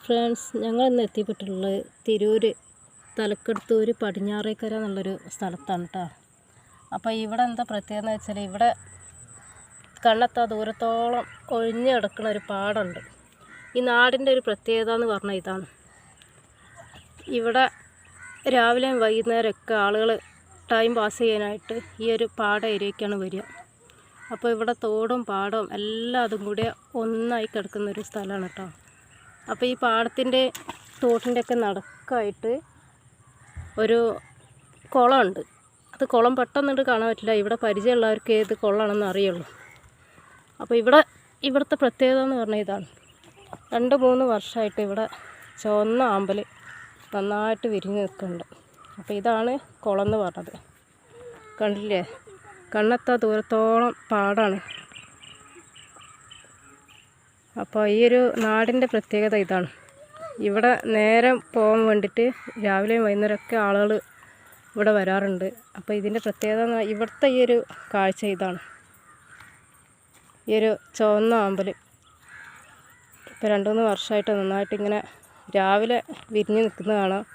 Friends, ഞങ്ങൾ ഇന്ന് എത്തിപ്പെട്ടിട്ടുള്ളത് തിരൂര് തലക്കെടുത്തൂർ പടിഞ്ഞാറേക്കര എന്നുള്ളൊരു സ്ഥലത്താണ് കേട്ടോ. അപ്പോൾ ഇവിടെ എന്താ പ്രത്യേകത എന്ന് വെച്ചാൽ, ഇവിടെ കണ്ണെത്താ ദൂരത്തോളം ഒഴിഞ്ഞു കിടക്കുന്ന ഒരു പാടമുണ്ട്. ഈ നാടിൻ്റെ ഒരു പ്രത്യേകത എന്ന് പറഞ്ഞാൽ ഇതാണ്. ഇവിടെ രാവിലെയും വൈകുന്നേരമൊക്കെ ആളുകൾ ടൈം പാസ് ചെയ്യാനായിട്ട് ഈ ഒരു പാട ഏരിയയ്ക്കാണ് വരിക. അപ്പോൾ ഇവിടെ തോടും പാടവും എല്ലാം അതും കൂടി ഒന്നായി കിടക്കുന്നൊരു സ്ഥലമാണ് കേട്ടോ. അപ്പോൾ ഈ പാടത്തിൻ്റെ തോട്ടിൻ്റെയൊക്കെ നടക്കായിട്ട് ഒരു കുളമുണ്ട്. അത് കുളം പെട്ടെന്നിട്ട് കാണാൻ പറ്റില്ല, ഇവിടെ പരിചയമുള്ളവർക്ക് ഏത് കുളമാണെന്ന് അറിയുള്ളൂ. അപ്പോൾ ഇവിടുത്തെ പ്രത്യേകത എന്ന് പറഞ്ഞാൽ ഇതാണ്. 2-3 വർഷമായിട്ട് ഇവിടെ ചുവന്ന ആമ്പൽ നന്നായിട്ട് വിരിഞ്ഞ് നിൽക്കുന്നുണ്ട്. അപ്പോൾ ഇതാണ് കുളം എന്ന് പറഞ്ഞത്. കണ്ടില്ലേ, കണ്ണെത്താ ദൂരത്തോളം പാടാണ്. അപ്പോൾ ഈ ഒരു നാടിൻ്റെ പ്രത്യേകത ഇതാണ്. ഇവിടെ നേരം പോകാൻ വേണ്ടിയിട്ട് രാവിലെയും വൈകുന്നേരമൊക്കെ ആളുകൾ ഇവിടെ വരാറുണ്ട്. അപ്പോൾ ഇതിൻ്റെ പ്രത്യേകത ഇവിടുത്തെ ഈ ഒരു കാഴ്ച ഇതാണ്. ഈ ഒരു ചുവന്ന ആമ്പൽ ഇപ്പോൾ 2-3 വർഷമായിട്ട് നന്നായിട്ട് ഇങ്ങനെ രാവിലെ വിരിഞ്ഞ് നിൽക്കുന്നത് കാണാം.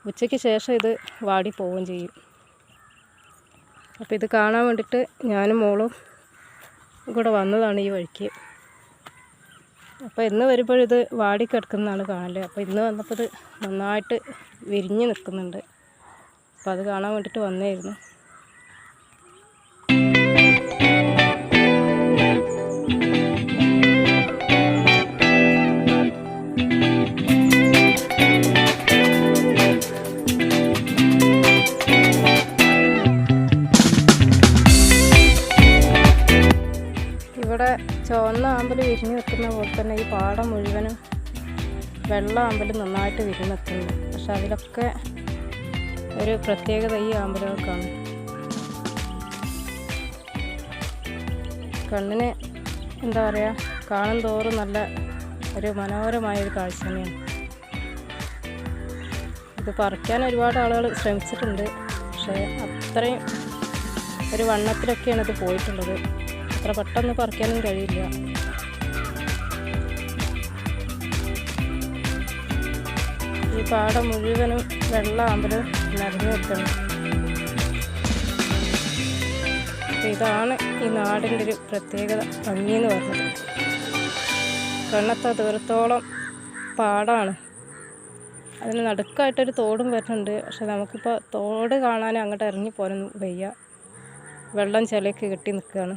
ഉച്ചയ്ക്ക് ശേഷം ഇത് വാടി പോവുകയും ചെയ്യും. അപ്പോൾ ഇത് കാണാൻ വേണ്ടിയിട്ട് ഞാനും മോളും കൂടെ വന്നതാണ് ഈ വഴിക്ക്. അപ്പോൾ ഇന്ന് വരുമ്പോഴിത് വാടിക്കിടക്കുന്നതാണ് കാണല്. അപ്പോൾ ഇന്ന് വന്നപ്പോൾ ഇത് നന്നായിട്ട് വിരിഞ്ഞ് നിൽക്കുന്നുണ്ട്. അപ്പോൾ അത് കാണാൻ വേണ്ടിയിട്ട് വന്നായിരുന്നു. ഇവിടെ ചുവന്ന ആമ്പൽ വിരിഞ്ഞ് നിൽക്കുന്ന പോലെ തന്നെ ഈ പാടം മുഴുവനും വെള്ള ആമ്പൽ നന്നായിട്ട് വിരിഞ്ഞ് നിൽക്കുന്നുണ്ട്. പക്ഷെ അതിലൊക്കെ ഒരു പ്രത്യേകത ഈ ആമ്പലുകൾക്കാണ്. കണ്ണിന് എന്താ പറയുക, കാണും തോറും നല്ല ഒരു മനോഹരമായൊരു കാഴ്ച തന്നെയാണ്. ഇത് പറിക്കാൻ ഒരുപാട് ആളുകൾ ശ്രമിച്ചിട്ടുണ്ട്. പക്ഷേ അത്രയും ഒരു വണ്ണത്തിലൊക്കെയാണ് ഇത് പോയിട്ടുള്ളത്. അത്ര പെട്ടെന്ന് പറിക്കാനും കഴിയില്ല. ഈ പാടം മുഴുവനും വെള്ള ആമ്പൽ നിറഞ്ഞു നിൽക്കണം. ഇതാണ് ഈ നാടിൻ്റെ ഒരു പ്രത്യേകത, ഭംഗി എന്ന് പറഞ്ഞത്. കണ്ണെത്താ ദൂരത്തോളം പാടമാണ്. അതിന് നടുക്കായിട്ടൊരു തോടും വരുന്നുണ്ട്. പക്ഷെ നമുക്കിപ്പോൾ തോട് കാണാൻ അങ്ങോട്ട് ഇറങ്ങി പോകാനൊന്നും വയ്യ. വെള്ളം ചിലയൊക്കെ കെട്ടി നിൽക്കുകയാണ്.